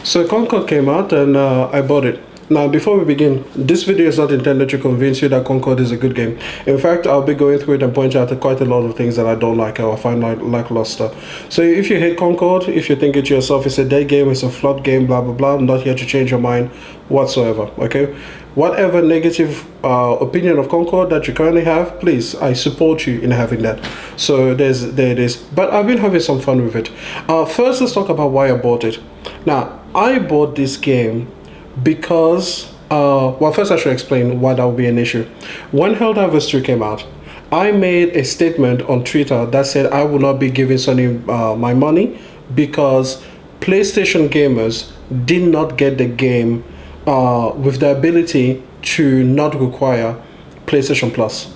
So Concord came out and I bought it. Now, before we begin, this video is not intended to convince you that Concord is a good game. In fact, I'll be going through it and pointing out quite a lot of things that I don't like or I find lackluster. So if you hate Concord, if you think it to yourself, it's a dead game, it's a flawed game, blah, blah, blah, I'm not here to change your mind whatsoever, okay? Whatever negative opinion of Concord that you currently have, please, I support you in having that. So there it is. But I've been having some fun with it. First, let's talk about why I bought it. Now, I bought this game because, well, first I should explain why that would be an issue. When Helldivers 2 came out, I made a statement on Twitter that said I will not be giving Sony my money because PlayStation gamers did not get the game with the ability to not require PlayStation Plus.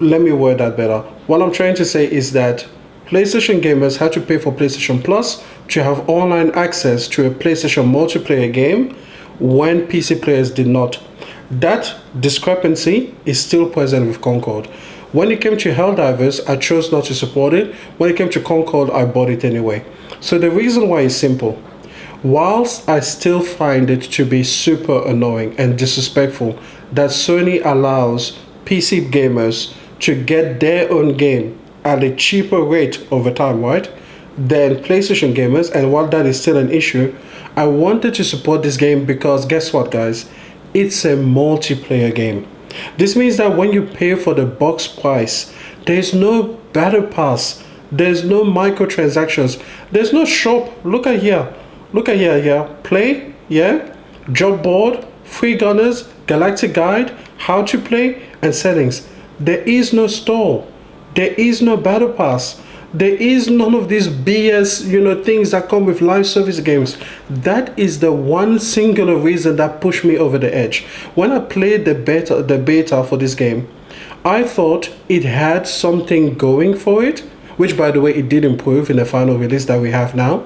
Let me word that better. What I'm trying to say is that PlayStation gamers had to pay for PlayStation Plus to have online access to a PlayStation multiplayer game when PC players did not. That discrepancy is still present with Concord. When it came to Helldivers, I chose not to support it. When it came to Concord, I bought it anyway. So the reason why is simple. Whilst I still find it to be super annoying and disrespectful that Sony allows PC gamers to get their own game at a cheaper rate over time, right, than PlayStation gamers, and while that is still an issue, I wanted to support this game because guess what, guys? It's a multiplayer game. This means that when you pay for the box price, there's no battle pass, there's no microtransactions, there's no shop. Look at here, yeah, play, yeah, job board, free gunners, galactic guide, how to play, and settings. There is no store, there is no battle pass, there is none of these BS, things that come with live service games. That is the one singular reason that pushed me over the edge. When I played the beta for this game, I thought it had something going for it, which by the way, it did improve in the final release that we have now,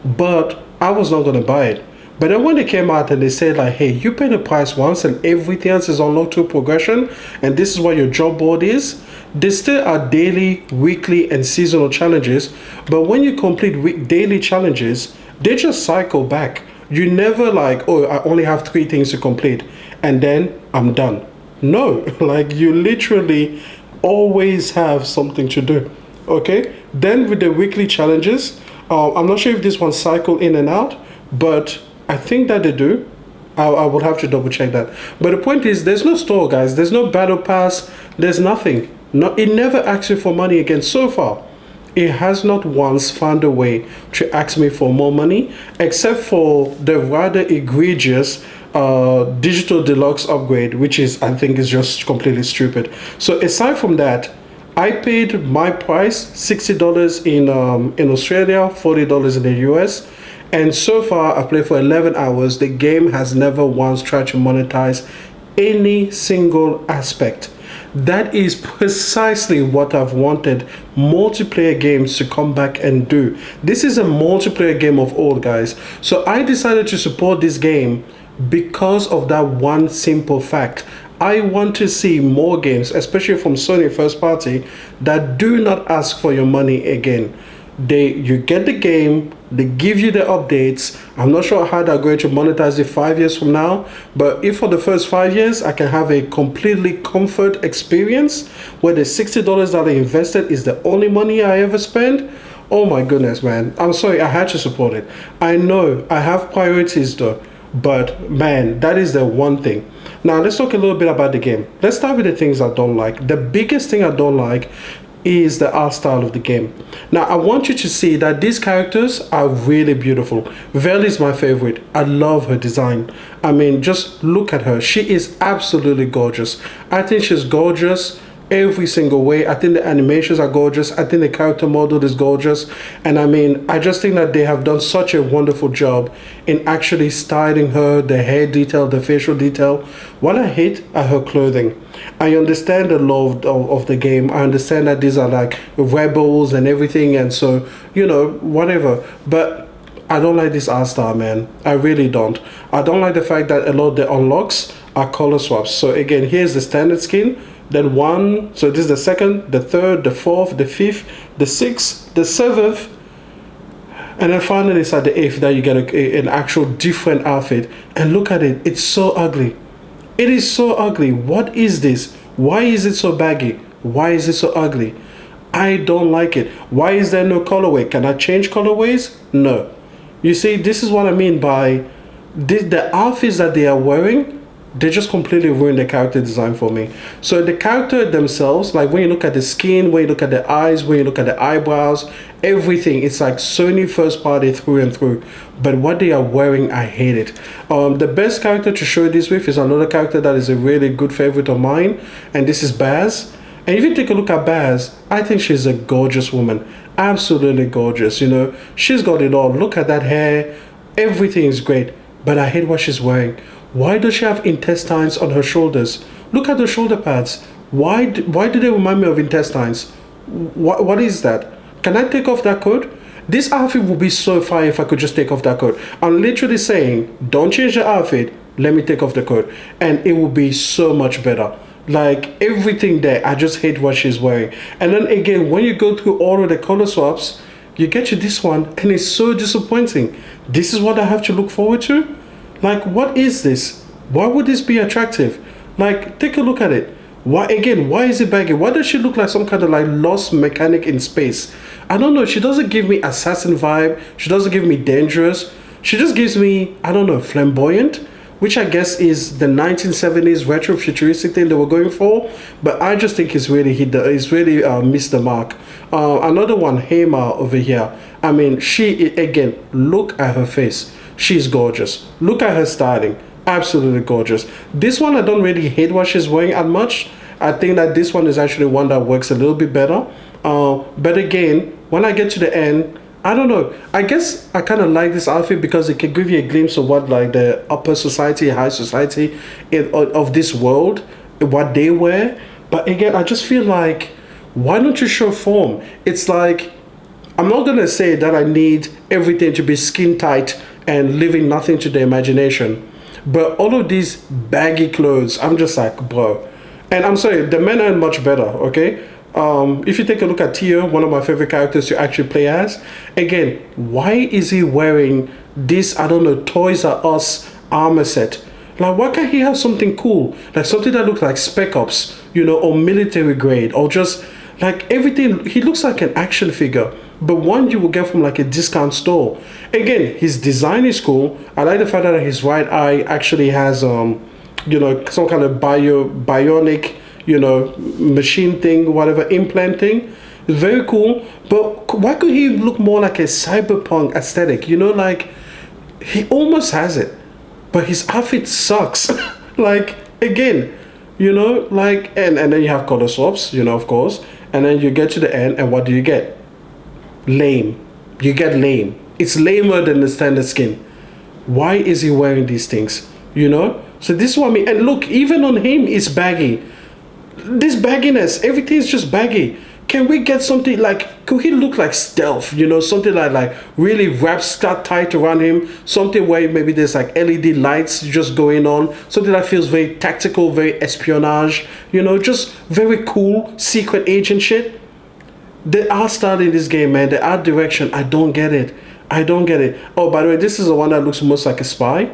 but I was not going to buy it. But then when they came out and they said like, hey, you pay the price once and everything else is unlocked through progression, and this is what your job board is, there still are daily, weekly, and seasonal challenges, but when you complete daily challenges, they just cycle back. You never like, oh, I only have 3 things to complete, and then I'm done. No, like you literally always have something to do, okay? Then with the weekly challenges, I'm not sure if this one cycle in and out, but I think that they do. I will have to double check that. But the point is, there's no store, guys. There's no battle pass. There's nothing. No, it never asks you for money again so far. It has not once found a way to ask me for more money, except for the rather egregious digital deluxe upgrade, which is, I think, is just completely stupid. So aside from that, I paid my price, $60 in Australia, $40 in the US. And so far, I played for 11 hours. The game has never once tried to monetize any single aspect. That is precisely what I've wanted multiplayer games to come back and do. This is a multiplayer game of old, guys. So I decided to support this game because of that one simple fact. I want to see more games, especially from Sony first party, that do not ask for your money again. You get the game, they give you the updates. I'm not sure how they're going to monetize it 5 years from now, but if for the first 5 years I can have a completely comfort experience where the $60 that I invested is the only money I ever spend, oh my goodness, man. I'm sorry, I had to support it. I know I have priorities though, but man, that is the one thing. Now let's talk a little bit about the game. Let's start with the things I don't like. The biggest thing I don't like is the art style of the game. Now I want you to see that these characters are really beautiful. Vel is my favorite. I love her design. I mean, just look at her. She is absolutely gorgeous. I think she's gorgeous every single way. I think the animations are gorgeous. I think the character model is gorgeous, and I mean, I just think that they have done such a wonderful job in actually styling her, the hair detail, the facial detail. What I hate are her clothing. I understand the love of the game. I understand that these are like rebels and everything, and so, whatever, but I don't like this art style, man. I really don't. I don't like the fact that a lot of the unlocks are color swaps. So again, here's the standard skin, then one, so this is the second, the third, the fourth, the fifth, the sixth, the seventh, And then finally, it's at the eighth that you get an actual different outfit. And look at it, it's so ugly. It is so ugly. What is this? Why is it so baggy? Why is it so ugly? I don't like it. Why is there no colorway? Can I change colorways? No. You see, this is what I mean by the outfits that they are wearing, they just completely ruin the character design for me. So the character themselves, like when you look at the skin, when you look at the eyes, when you look at the eyebrows, everything, it's like Sony first party through and through. But what they are wearing, I hate it. The best character to show this with is another character that is a really good favorite of mine, and this is Baz. And if you take a look at Baz, I think she's a gorgeous woman. Absolutely gorgeous, you know. She's got it all. Look at that hair. Everything is great. But I hate what she's wearing. Why does she have intestines on her shoulders? Look at the shoulder pads. Why do they remind me of intestines? What is that? Can I take off that coat? This outfit would be so fire if I could just take off that coat. I'm literally saying, don't change the outfit. Let me take off the coat. And it will be so much better. Like everything there, I just hate what she's wearing. And then again, when you go through all of the color swaps, you get to this one and it's so disappointing. This is what I have to look forward to? Like, what is this? Why would this be attractive? Like, take a look at it. Why is it baggy? Why does she look like some kind of like lost mechanic in space? I don't know. She doesn't give me assassin vibe. She doesn't give me dangerous. She just gives me, I don't know, flamboyant, which I guess is the 1970s retro futuristic thing they were going for. But I just think it's really missed the mark. Another one, Hema over here. I mean, again, look at her face. She's gorgeous. Look at her styling. Absolutely gorgeous. This one, I don't really hate what she's wearing as much. I think that this one is actually one that works a little bit better. But again, when I get to the end, I don't know. I guess I kind of like this outfit because it can give you a glimpse of what like the upper society, high society of this world, what they wear. But again, I just feel like, why don't you show form? It's like, I'm not going to say that I need everything to be skin tight and leaving nothing to the imagination. But all of these baggy clothes, I'm just like, bro. And I'm sorry, the men are much better, okay? If you take a look at Tio, one of my favorite characters to actually play as, again, why is he wearing this, I don't know, Toys R Us armor set? Like, why can't he have something cool? Like something that looks like Spec Ops, you know, or military grade, or just like everything. He looks like an action figure, but one you will get from like a discount store. Again, his design is cool. I like the fact that his right eye actually has, you know, some kind of bionic, you know, machine thing, whatever, implant thing. It's very cool. But why could he look more like a cyberpunk aesthetic? You know, like he almost has it, but his outfit sucks. Like, again, you know, like, and then you have color swaps, you know, of course, and then you get to the end, and what do you get? Lame. You get lame. It's lamer than the standard skin. Why is he wearing these things? You know? So this is what I mean. And look, even on him, it's baggy. This bagginess, everything is just baggy. Can we get something like, could he look like Stealth? You know, something like really wrap scarf tight around him. Something where maybe there's like LED lights just going on. Something that feels very tactical, very espionage. You know, just very cool, secret agent shit. The art style in this game, man, the art direction, I don't get it. I don't get it. Oh, by the way, this is the one that looks most like a spy.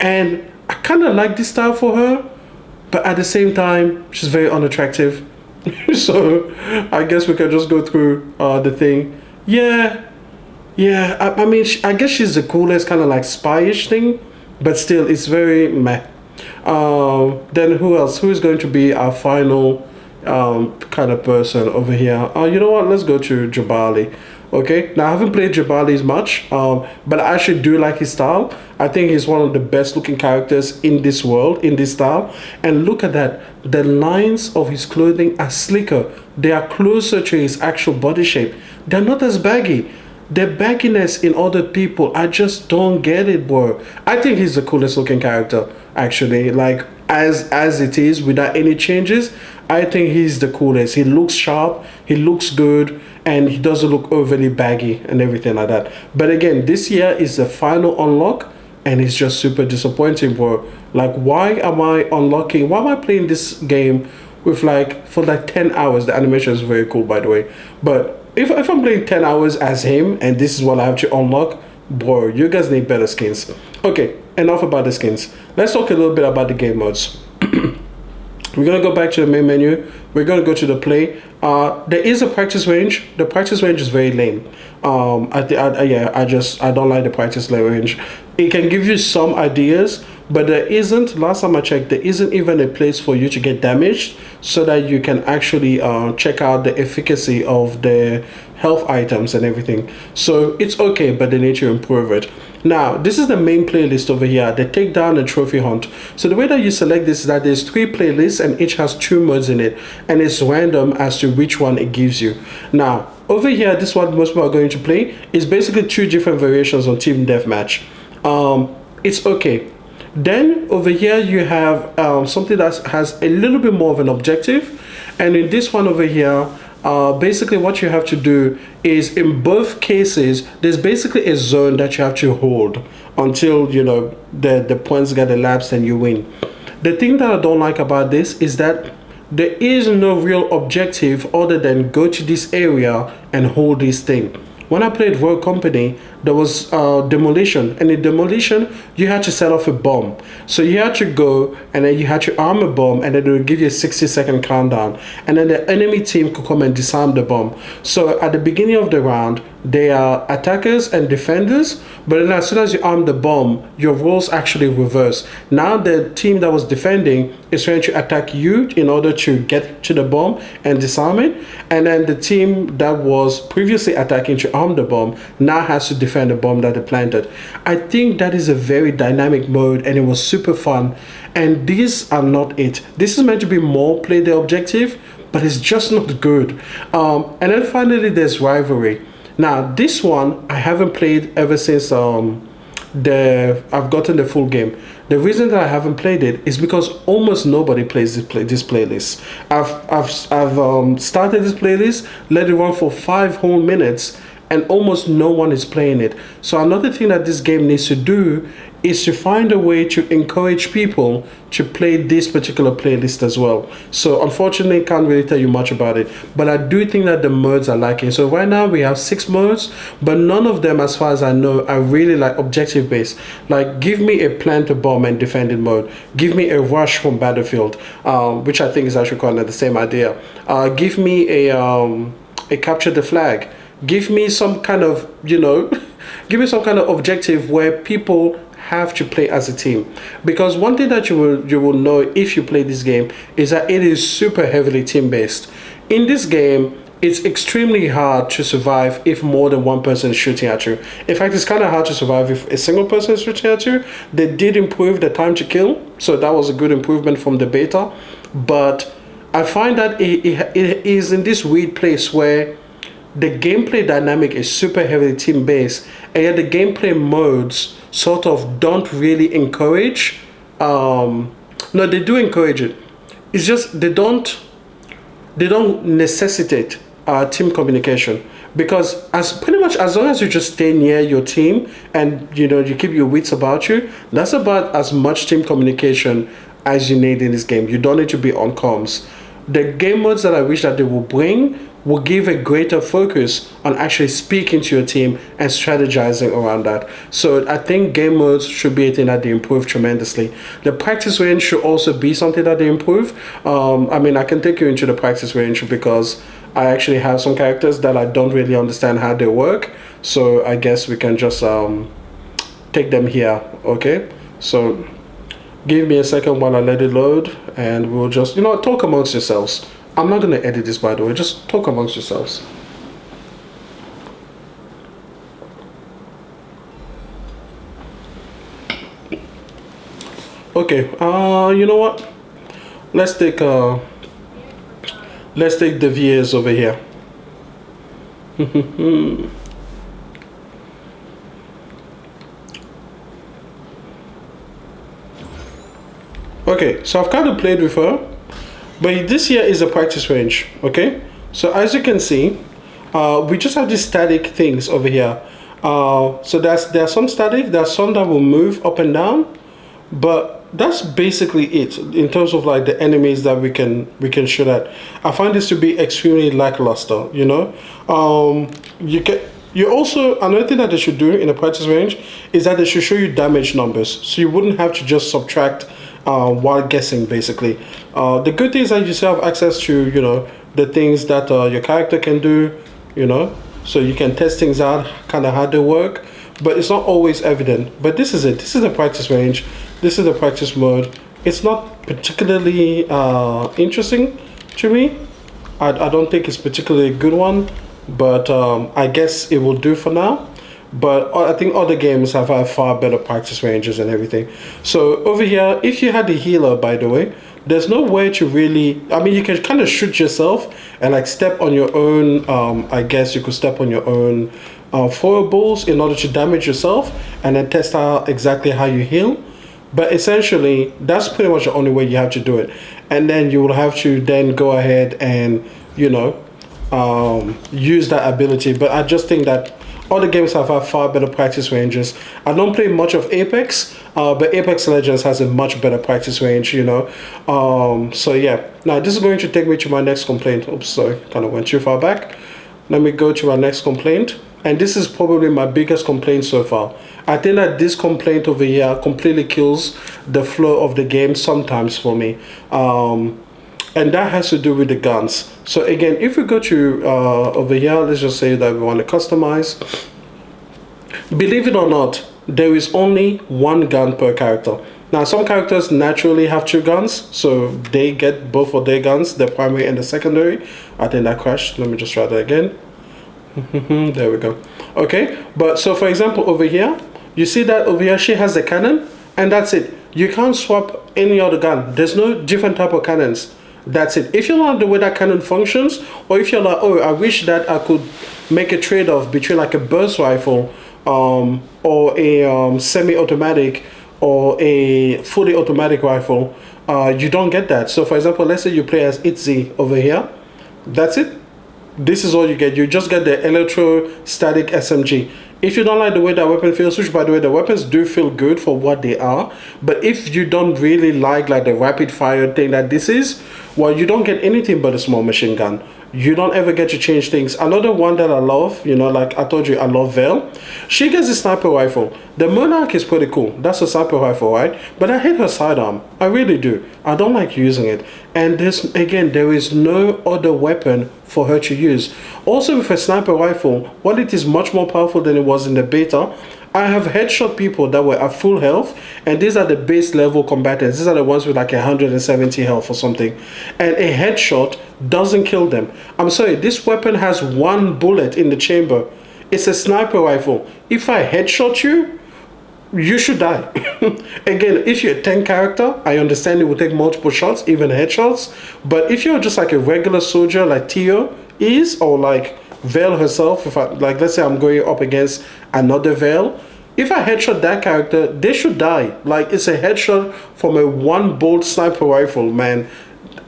And I kind of like this style for her. But at the same time, she's very unattractive. So I guess we can just go through the thing. Yeah. I mean, I guess she's the coolest kind of like spy-ish thing. But still, it's very meh. Then who else? Who is going to be our final kind of person over here? You know what? Let's go to Jabali. Okay, now I haven't played Jabali much, but I actually do like his style. I think he's one of the best looking characters in this world, in this style. And look at that, the lines of his clothing are slicker. They are closer to his actual body shape. They're not as baggy. The bagginess in other people, I just don't get it, bro. I think he's the coolest looking character, actually. Like, as it is, without any changes, I think he's the coolest. He looks sharp, he looks good, and he doesn't look overly baggy and everything like that. But again, this year is the final unlock, and it's just super disappointing, bro. Like, why am I playing this game with for 10 hours? The animation is very cool, by the way. But if I'm playing 10 hours as him and this is what I have to unlock, bro, you guys need better skins. Okay, enough about the skins. Let's talk a little bit about the game modes. We're gonna go back to the main menu. We're gonna go to the play. There is a practice range. The practice range is very lame. I don't like the practice range. It can give you some ideas, but there isn't. Last time I checked, there isn't even a place for you to get damaged, so that you can actually check out the efficacy of the health items and everything. So it's okay, but they need to improve it. Now, this is the main playlist over here, the takedown and trophy hunt. So the way that you select this is that there's 3 playlists and each has 2 modes in it, and it's random as to which one it gives you. Now, over here, this one most people are going to play is basically 2 different variations on team deathmatch. It's okay. Then over here you have something that has a little bit more of an objective, and in this one over here, basically what you have to do is, in both cases, there's basically a zone that you have to hold until, you know, the points get elapsed and you win. The thing that I don't like about this is that there is no real objective other than go to this area and hold this thing. When I played Rogue Company, there was demolition, and in demolition you had to set off a bomb. So you had to go and then you had to arm a bomb, and then it would give you a 60-second countdown, and then the enemy team could come and disarm the bomb. So at the beginning of the round, they are attackers and defenders, but then as soon as you arm the bomb, your roles actually reverse. Now the team that was defending is trying to attack you in order to get to the bomb and disarm it, and then the team that was previously attacking to arm the bomb now has to defend the bomb that they planted. I think that is a very dynamic mode, and it was super fun, and these are not it. This is meant to be more play the objective, but it's just not good. And then finally there's rivalry. Now this one I haven't played ever since I've gotten the full game. The reason that I haven't played it is because almost nobody plays this playlist. I've started this playlist, let it run for 5 whole minutes, and almost no one is playing it. So another thing that this game needs to do is to find a way to encourage people to play this particular playlist as well. So unfortunately, can't really tell you much about it, but I do think that the modes are lacking. So right now we have 6 modes, but none of them, as far as I know, are really like objective based. Like, give me a plant a bomb and defended mode, give me a rush from Battlefield, which I think is actually kind of the same idea. Give me a capture the flag. Give me some kind of, you know, give me some kind of objective where people have to play as a team. Because one thing that you will know if you play this game is that it is super heavily team based. In this game, it's extremely hard to survive if more than one person is shooting at you. In fact, it's kind of hard to survive if a single person is shooting at you. They did improve the time to kill, so that was a good improvement from the beta. But I find that it is in this weird place where the gameplay dynamic is super heavily team based, and yet the gameplay modes sort of don't really encourage. No, they do encourage it. It's just they don't necessitate team communication, because as pretty much as long as you just stay near your team and you know you keep your wits about you, that's about as much team communication as you need in this game. You don't need to be on comms. The game modes that I wish that they will bring will give a greater focus on actually speaking to your team and strategizing around that. So I think game modes should be a thing that they improve tremendously. The practice range should also be something that they improve. I mean, I can take you into the practice range because I actually have some characters that I don't really understand how they work. So I guess we can just take them here, okay? So give me a second while I let it load, and we'll just, you know, talk amongst yourselves. I'm not going to edit this, by the way. Just talk amongst yourselves. Okay. You know what? Let's take the VAs over here. Okay. So I've kind of played with her. But this here is a practice range, okay? So as you can see, we just have these static things over here. So there's some static, there's some that will move up and down, but that's basically it in terms of like the enemies that we can shoot at. I find this to be extremely lackluster. You can. You also, another thing that they should do in the practice range is that they should show you damage numbers, so you wouldn't have to just subtract while guessing. Basically, the good thing is that you still have access to the things that your character can do. So you can test things out, kind of how they work, but it's not always evident. But this is it. This is the practice range. This is the practice mode. It's not particularly interesting to me. I don't think it's particularly a good one, but I guess it will do for now. But I think other games have had far better practice ranges and everything. So over here, if you had the healer, by the way, there's no way to really, I mean, you can kind of shoot yourself and like step on your own, I guess you could step on your own foibles in order to damage yourself and then test out exactly how you heal. But essentially, that's pretty much the only way you have to do it. And then you will have to then go ahead and, use that ability. But I just think that other games have had far better practice ranges. I don't play much of Apex, but Apex Legends has a much better practice range, So yeah, now this is going to take me to my next complaint. Oops, sorry, kind of went too far back. Let me go to our next complaint. And this is probably my biggest complaint so far. I think that this complaint over here completely kills the flow of the game sometimes for me. And that has to do with the guns. So again, if we go to over here, let's just say that we want to customize. Believe it or not, there is only one gun per character. Now, some characters naturally have two guns, so they get both of their guns, the primary and the secondary. I think that crashed. Let me just try that again. There we go. Okay, but so for example, over here, you see that over here she has the cannon, and that's it. You can't swap any other gun. There's no different type of cannons. That's it. If you don't like the way that cannon functions, or if you're like, oh, I wish that I could make a trade-off between like a burst rifle or a semi-automatic or a fully automatic rifle, you don't get that. So for example, let's say you play as Itzy over here. That's it. This is all you get. You just get the electrostatic SMG. If you don't like the way that weapon feels, which by the way, the weapons do feel good for what they are, but if you don't really like the rapid fire thing that this is, well, you don't get anything but a small machine gun. You don't ever get to change things. Another one that I love, like I told you, I love Vale. She gets a sniper rifle. The Monarch is pretty cool. That's a sniper rifle, right? But I hate her sidearm. I really do. I don't like using it. And there is no other weapon for her to use. Also with a sniper rifle, while it is much more powerful than it was in the beta, I have headshot people that were at full health, and these are the base level combatants. These are the ones with like 170 health or something. And a headshot doesn't kill them. I'm sorry, this weapon has one bullet in the chamber. It's a sniper rifle. If I headshot you, you should die. Again, if you're a 10 character, I understand it will take multiple shots, even headshots. But if you're just like a regular soldier like Tio is, or like Vale herself, if I like, let's say I'm going up against another Vale, if I headshot that character, they should die. Like, it's a headshot from a one bolt sniper rifle, man.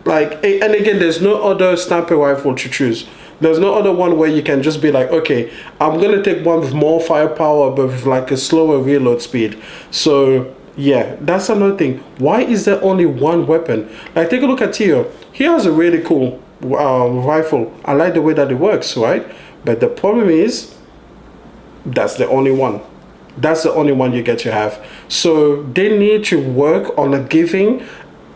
Like, and again, there's no other sniper rifle to choose. There's no other one where you can just be like, okay, I'm gonna take one with more firepower but with like a slower reload speed. So yeah, that's another thing. Why is there only one weapon? Like, take a look at Tio. He has a really cool rifle. I like the way that it works, right? But the problem is, that's the only one. That's the only one you get to have. So they need to work on giving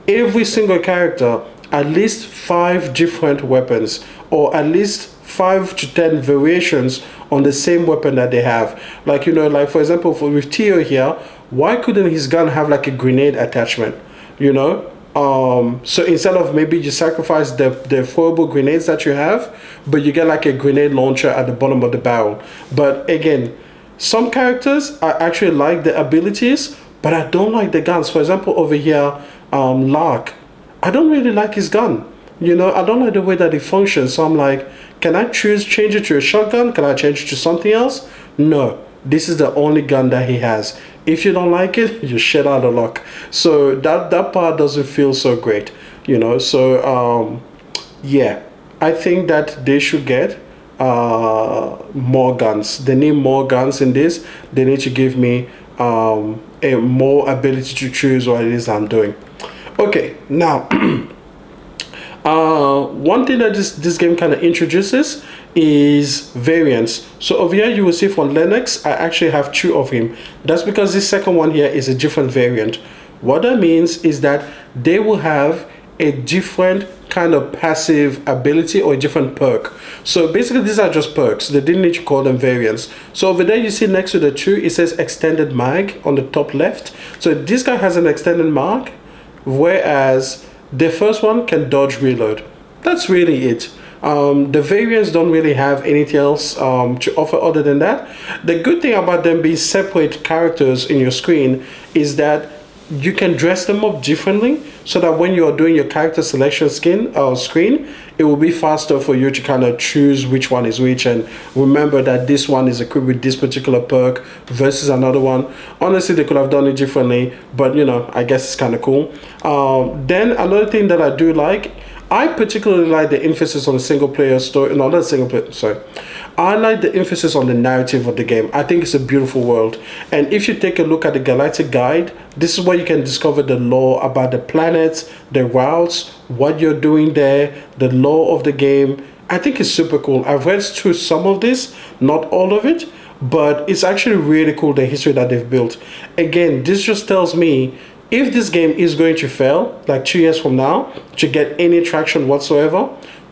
every single character at least 5 different weapons, or at least 5 to 10 variations on the same weapon that they have. Like, like for example, with Tio here, why couldn't his gun have like a grenade attachment? So instead of maybe you sacrifice the throwable grenades that you have, but you get like a grenade launcher at the bottom of the barrel. But again, some characters I actually like the abilities, but I don't like the guns. For example, over here, Lark, I don't really like his gun. I don't like the way that it functions. So I'm like, can I change it to a shotgun? Can I change it to something else? No, this is the only gun that he has. If you don't like it, you're shit out of luck. So that part doesn't feel so great, So yeah, I think that they should get more guns. They need more guns in this. They need to give me a more ability to choose what it is I'm doing. Okay, now one thing that this game kind of introduces is variants. So over here you will see for Linux, I actually have two of him. That's because this second one here is a different variant. What that means is that they will have a different kind of passive ability or a different perk. So basically these are just perks. They didn't need to call them variants. So over there you see next to the two, it says extended mag on the top left. So this guy has an extended mag, whereas the first one can dodge reload. That's really it. The variants don't really have anything else to offer other than that. The good thing about them being separate characters in your screen is that you can dress them up differently, so that when you're doing your character selection screen, it will be faster for you to kind of choose which one is which, and remember that this one is equipped with this particular perk versus another one. Honestly, they could have done it differently, but you know, I guess it's kind of cool. Then another thing that I do like, I particularly like the emphasis on the single player story. No, not single player, sorry. I like the emphasis on the narrative of the game. I think it's a beautiful world. And if you take a look at the Galactic Guide, this is where you can discover the lore about the planets, the routes, what you're doing there, the lore of the game. I think it's super cool. I've read through some of this, not all of it, but it's actually really cool, the history that they've built. Again, this just tells me if this game is going to fail, like 2 years from now, to get any traction whatsoever,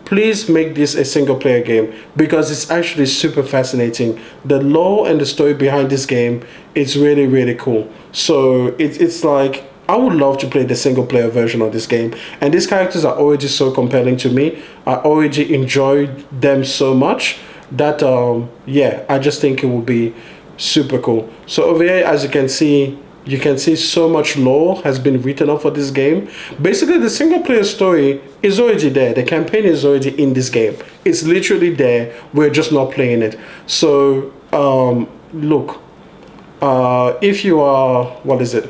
please make this a single player game, because it's actually super fascinating. The lore and the story behind this game, it's really, really cool. So it's like, I would love to play the single player version of this game. And these characters are already so compelling to me. I already enjoyed them so much that, yeah, I just think it will be super cool. So over here, as you can see so much lore has been written up for this game. Basically, the single player story is already there. The campaign is already in this game. It's literally there. We're just not playing it. So, look, if you are, what is it?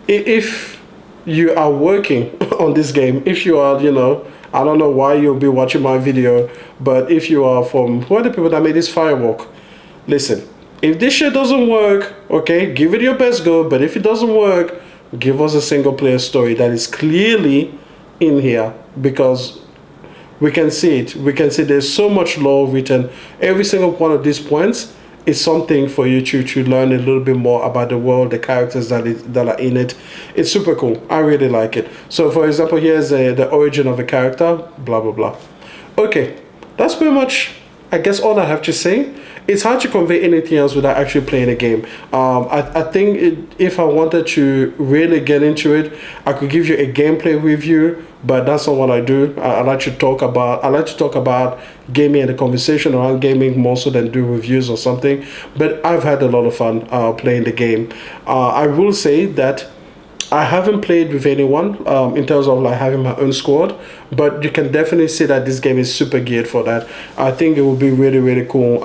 If you are working on this game, if you are, you know, I don't know why you'll be watching my video, but if you are from, who are the people that made this Firewalk? Listen. If this shit doesn't work, okay, give it your best go. But if it doesn't work, give us a single player story that is clearly in here, because we can see it. We can see there's so much lore written. Every single one of these points is something for you to learn a little bit more about the world, the characters that are in it. It's super cool. I really like it. So for example, here's the origin of a character, blah, blah, blah. Okay, that's pretty much, I guess, all I have to say. It's hard to convey anything else without actually playing a game. I think if I wanted to really get into it, I could give you a gameplay review, but that's not what I do. I like to talk about gaming and the conversation around gaming more so than do reviews or something. But I've had a lot of fun playing the game. I will say that I haven't played with anyone in terms of like having my own squad, but you can definitely see that this game is super geared for that. I think it would be really, really cool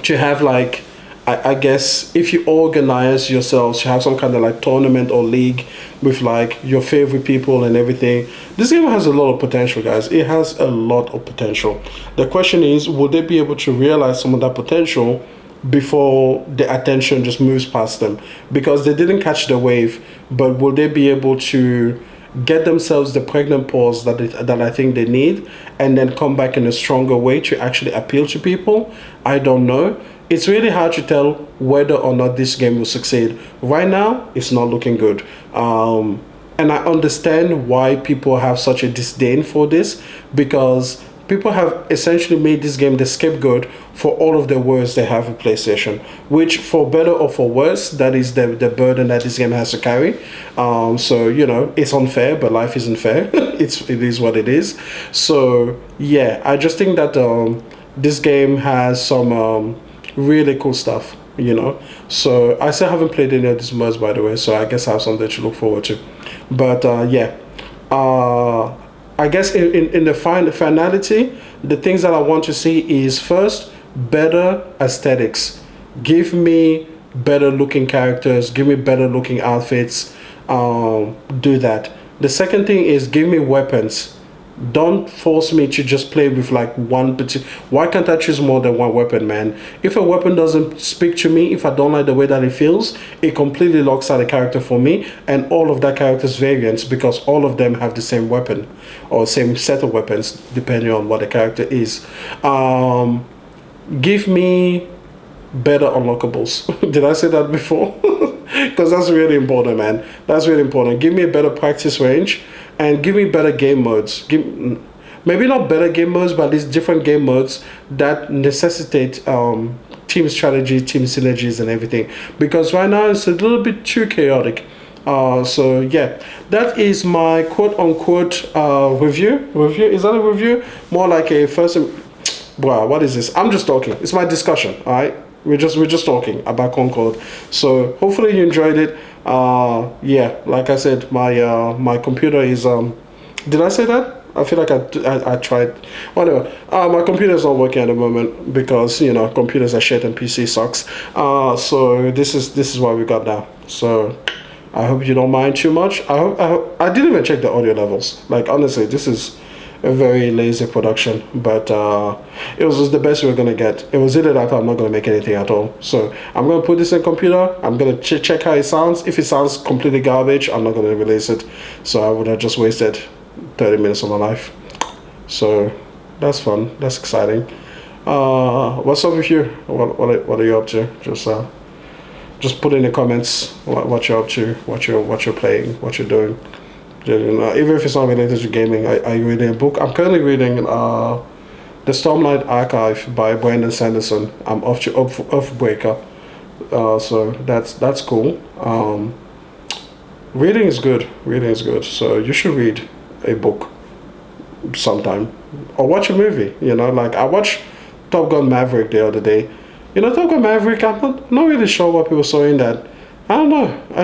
to have, like, I guess if you organize yourselves to have some kind of like tournament or league with like your favorite people and everything. This game has a lot of potential, guys. It has a lot of potential. The question is, will they be able to realize some of that potential before the attention just moves past them? Because they didn't catch the wave, but will they be able to get themselves the pregnant pause that I think they need, and then come back in a stronger way to actually appeal to people? I don't know. It's really hard to tell whether or not this game will succeed. Right now, it's not looking good. And I understand why people have such a disdain for this, because people have essentially made this game the scapegoat for all of the woes they have with PlayStation, which, for better or for worse, that is the burden that this game has to carry. So, you know, it's unfair, but life isn't fair. It is what it is. So, yeah, I just think that this game has some really cool stuff, you know. So, I still haven't played any of these mods, by the way, so I guess I have something to look forward to. But, yeah. I guess in the finality, the things that I want to see is, first, better aesthetics. Give me better looking characters, give me better looking outfits. Do that. The second thing is, give me weapons. Don't force me to just play with like one particular. Why can't I choose more than one weapon, man? If a weapon doesn't speak to me, if I don't like the way that it feels, it completely locks out a character for me and all of that character's variants, because all of them have the same weapon or same set of weapons depending on what the character is. Give me better unlockables. Did I say that before? Because that's really important, man. That's really important. Give me a better practice range and give me better game modes. Maybe not better game modes, but at least different game modes that necessitate team strategy, team synergies, and everything. Because right now it's a little bit too chaotic. So yeah, that is my quote unquote review. Is that a review? More like a first. Wow, what is this? I'm just talking. It's my discussion. All right, we're just talking about Concord. So hopefully you enjoyed it. Yeah, like I said, my computer is Did I say that? I feel like I tried. Whatever. My computer is not working at the moment because computers are shit and PC sucks. So this is what we got now. So I hope you don't mind too much. I didn't even check the audio levels. Like honestly, this is a very lazy production, but it was just the best we were gonna get. It was either that or I'm not gonna make anything at all. So I'm gonna put this in computer. I'm gonna check how it sounds. If it sounds completely garbage, I'm not gonna release it. So I would have just wasted 30 minutes of my life. So that's fun. That's exciting. What's up with you? What are you up to? Just put in the comments what you're up to, what you're playing, what you're doing. Even if it's not related to gaming. Are you reading a book? I'm currently reading The Stormlight Archive by Brandon Sanderson. I'm off to Oathbreaker. So that's cool. Reading is good. Reading is good. So you should read a book sometime or watch a movie. Like I watched Top Gun Maverick the other day. Top Gun Maverick, I'm not really sure what people saw in that. I don't know. I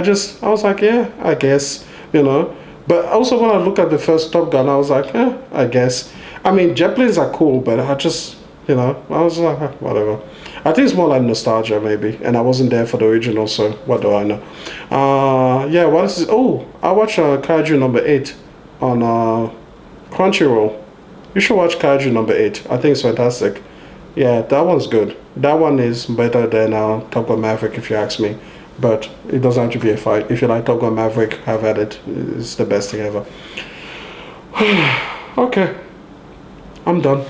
was like, yeah, I guess, But also when I look at the first Top Gun, I was like, I guess. I mean, jet planes are cool, but I just, I was like, whatever. I think it's more like nostalgia maybe, and I wasn't there for the original, so what do I know? Yeah, what is this? Oh, I watched Kaiju number 8 on Crunchyroll. You should watch Kaiju number 8. I think it's fantastic. Yeah, that one's good. That one is better than Top Gun Maverick, if you ask me. But it doesn't have to be a fight. If you like Top Gun Maverick, have at it. It's the best thing ever. Okay. I'm done.